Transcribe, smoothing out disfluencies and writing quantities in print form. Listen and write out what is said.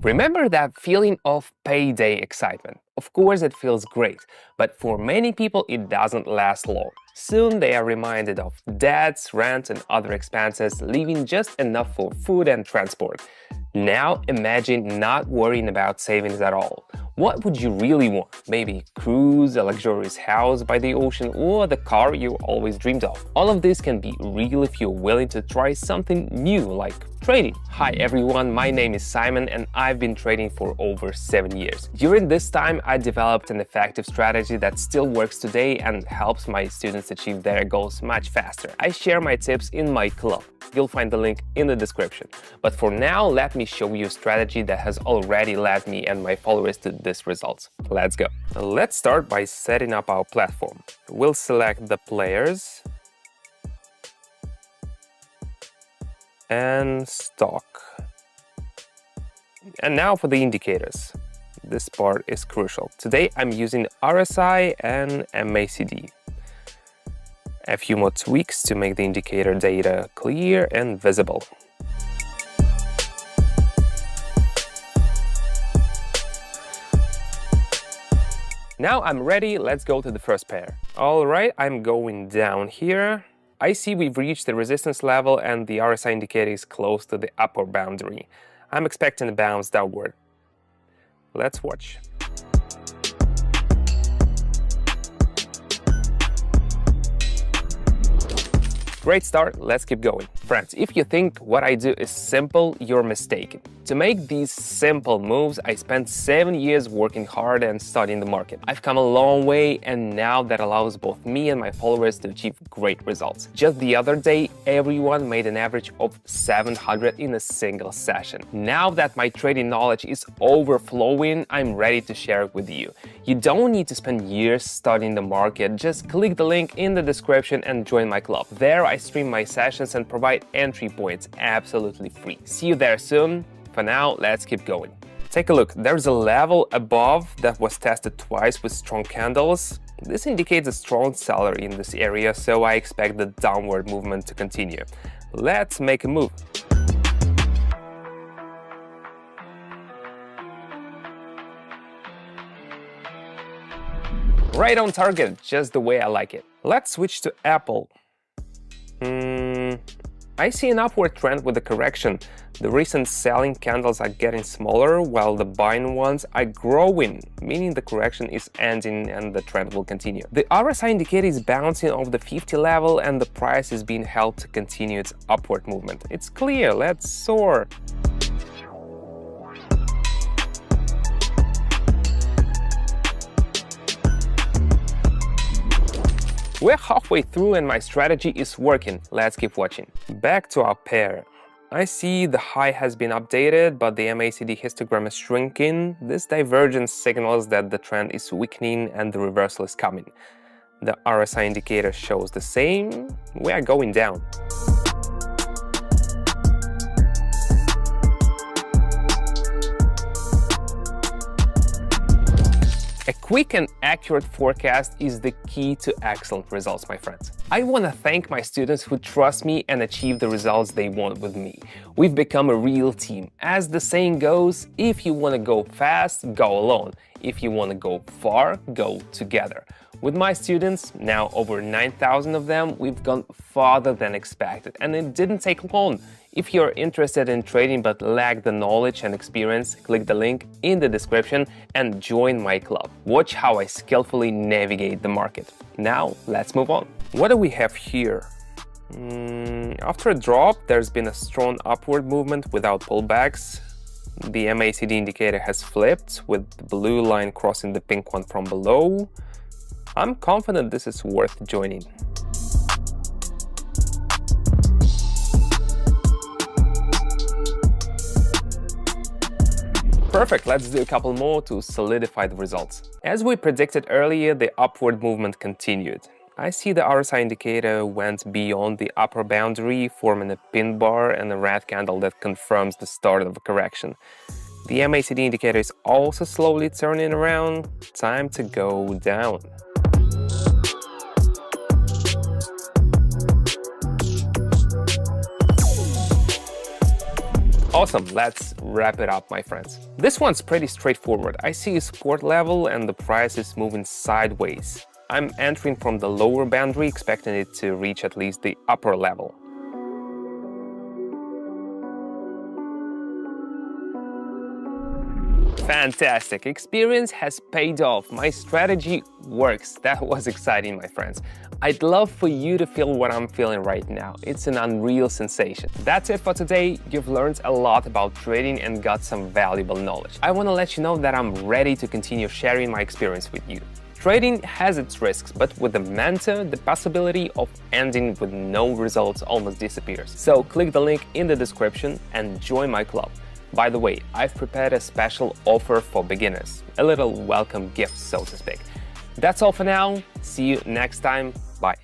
Remember that feeling of payday excitement? Of course, it feels great, but for many people, it doesn't last long. Soon they are reminded of debts, rent, and other expenses, leaving just enough for food and transport. Now imagine not worrying about savings at all. What would you really want? Maybe a cruise, a luxurious house by the ocean, or the car you always dreamed of. All of this can be real if you're willing to try something new, like trading. Hi everyone, my name is Simon and I've been trading for over 7 years. During this time, I developed an effective strategy that still works today and helps my students achieve their goals much faster. I share my tips in my club. You'll find the link in the description. But for now, let me show you a strategy that has already led me and my followers to these results. Let's go. Let's start by setting up our platform. We'll select the players and stock. And now for the indicators. This part is crucial. Today I'm using RSI and MACD. A few more tweaks to make the indicator data clear and visible. Now I'm ready, let's go to the first pair. Alright, I'm going down here. I see we've reached the resistance level and the RSI indicator is close to the upper boundary. I'm expecting a bounce downward. Let's watch. Great start, let's keep going. Friends, if you think what I do is simple, you're mistaken. To make these simple moves, I spent 7 years working hard and studying the market. I've come a long way, and now that allows both me and my followers to achieve great results. Just the other day, everyone made an average of 700 in a single session. Now that my trading knowledge is overflowing, I'm ready to share it with you. You don't need to spend years studying the market, just click the link in the description and join my club. There I stream my sessions and provide entry points absolutely free. See you there soon. For now, let's keep going. Take a look, there's a level above that was tested twice with strong candles. This indicates a strong seller in this area, so I expect the downward movement to continue. Let's make a move. Right on target, just the way I like it. Let's switch to Apple. I see an upward trend with the correction. The recent selling candles are getting smaller, while the buying ones are growing, meaning the correction is ending and the trend will continue. The RSI indicator is bouncing off the 50 level and the price is being held to continue its upward movement. It's clear, let's soar. We're halfway through and my strategy is working. Let's keep watching. Back to our pair. I see the high has been updated, but the MACD histogram is shrinking. This divergence signals that the trend is weakening and the reversal is coming. The RSI indicator shows the same. We are going down. A quick and accurate forecast is the key to excellent results, my friends. I want to thank my students who trust me and achieve the results they want with me. We've become a real team. As the saying goes, if you want to go fast, go alone. If you want to go far, go together. With my students, now over 9,000 of them, we've gone farther than expected, and it didn't take long. If you're interested in trading but lack the knowledge and experience, click the link in the description and join my club. Watch how I skillfully navigate the market. Now, let's move on. What do we have here? After a drop, there's been a strong upward movement without pullbacks. The MACD indicator has flipped, with the blue line crossing the pink one from below. I'm confident this is worth joining. Perfect, let's do a couple more to solidify the results. As we predicted earlier, the upward movement continued. I see the RSI indicator went beyond the upper boundary, forming a pin bar and a red candle that confirms the start of a correction. The MACD indicator is also slowly turning around. Time to go down. Awesome, let's wrap it up, my friends. This one's pretty straightforward. I see a sport level and the price is moving sideways. I'm entering from the lower boundary, expecting it to reach at least the upper level. Fantastic! Experience has paid off. My strategy works. That was exciting, my friends. I'd love for you to feel what I'm feeling right now. It's an unreal sensation. That's it for today. You've learned a lot about trading and got some valuable knowledge. I want to let you know that I'm ready to continue sharing my experience with you. Trading has its risks, but with a mentor, the possibility of ending with no results almost disappears. So click the link in the description and join my club. By the way, I've prepared a special offer for beginners, a little welcome gift, so to speak. That's all for now. See you next time. Bye.